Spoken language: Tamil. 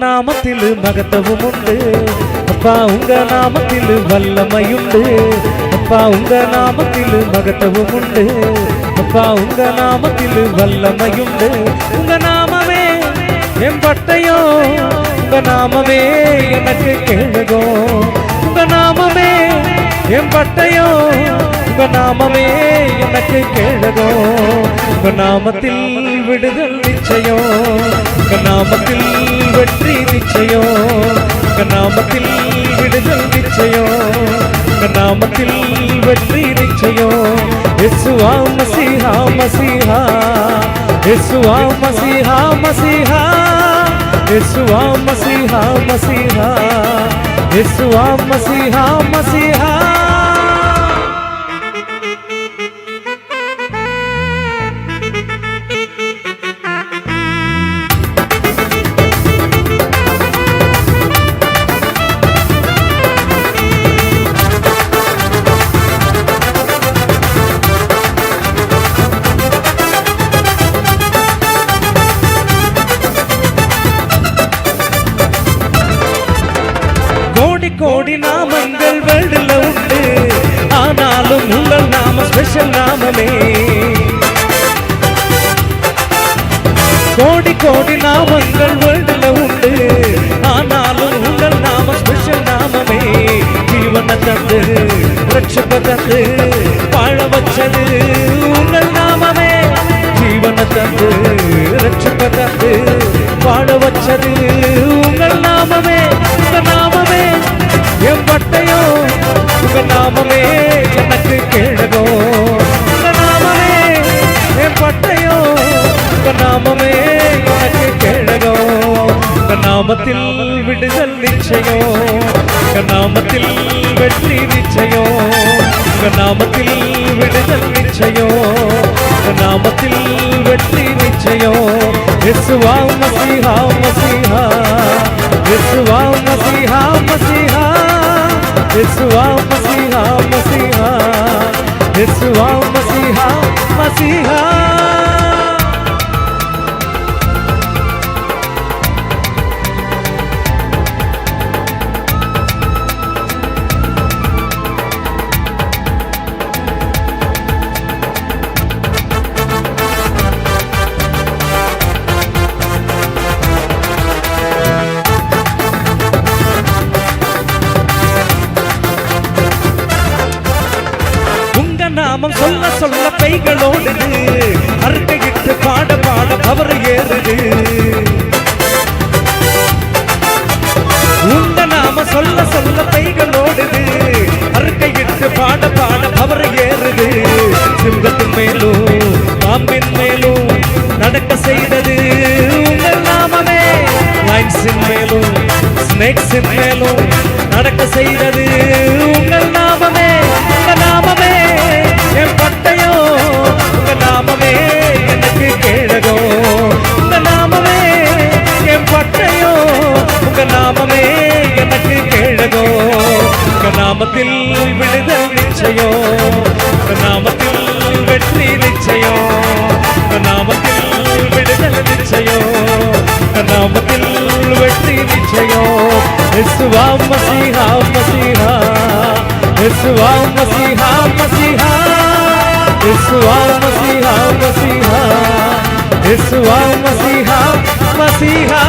நாமத்தில் மகத்துவம் உண்டு அப்பா, உங்க நாமத்தில் வல்லமையுண்டு அப்பா, உங்க நாமத்தில் மகத்துவம் உண்டு அப்பா, உங்க நாமத்தில் வல்லமையுண்டு. உங்க நாமமே என் பட்டயோ, உங்க நாமமே எனக்கு கேளுகோ, உங்க நாமமே என் பட்டயோ, உங்க நாமமே எனக்கு கேளுகோ. உங்க நாமத்தில் விடுதல் நிச்சயம், உங்க நாமத்தில் வெற்றி நிச்சயம், உங்க நாமத்தில் விடுதல் நிச்சயம், உங்க நாமத்தில் வெற்றி நிச்சயம். இயேசுவா மசீஹா மசீஹா, இயேசுவா மசீஹா மசீஹா, இயேசுவா மசீஹா மசீஹா, இயேசுவா மசீஹா மசீஹா. கோடி நாமங்கள் வேர்ல்டுல உண்டு, ஆனாலும் உங்கள் நாம ஸ்பெஷல் நாமமே. கோடி கோடி நாமங்கள் வேர்ல்டுல உண்டு, ஆனாலும் உங்கள் நாம ஸ்பெஷல் நாமமே. ஜீவனை தந்து ரட்சக தந்து வாழ வச்சது உங்கள் நாமமே. ஜீவனை தந்து ரட்சக தந்து வாழ வச்சது உங்கள் நாமமே. உங்க நாமமே என் பட்டயோ, உங்க நாமமே எனக்கு கேளுகோ, உங்க நாமமே என் பட்டயோ, உங்க நாமமே எனக்கு கேளுகோ. உங்க நாமத்தில் விடுதல் நிச்சயம், உங்க நாமத்தில் வெற்றி நிச்சயம், உங்க நாமத்தில் விடுதல் நிச்சயம், உங்க நாமத்தில் வெற்றி நிச்சயம். இயேசுவா மசீஹா மசீஹா, இயேசுவா மசீஹா மசீஹா, இயேசுவா மசீஹா மசீஹா, இயேசுவா மசீஹா மசீஹா. நாமம் சொல்ல சொல்ல கைகளோடுது, அறுக்கையிட்டு பாட பாட பவர் ஏறுது. உங்க நாம சொல்ல சொல்ல கைகளோடுது, அறுக்கையிட்டு பாட பாட பவர் ஏறுது. சிங்கத்தின் மேலும் பாம்பின் மேலும் நடக்க செய்தது உங்கள் நாமமே. லைன்ஸின் மேலும் ஸ்னேக்ஸின் மேலும் நடக்க செய்தது உங்கள் நாமமே. உங்க நாமமே என் பட்டயோ, உங்க நாமமே எனக்கு கேளுகோ, உங்க நாமமே என் பட்டயோ, உங்க நாமமே எனக்கு கேளுகோ. உங்க நாமத்தில் விடுதல் நிச்சயம், உங்க நாமத்தில் வெற்றி நிச்சயம், உங்க நாமத்தில் விடுதல் நிச்சயம், உங்க நாமத்தில் வெற்றி நிச்சயம். இயேசுவா மசீஹா மசீஹா, இயேசுவா மசீஹா மசீஹா, இயேசுவா மசீஹா மசீஹா, இயேசுவா மசீஹா மசீஹா.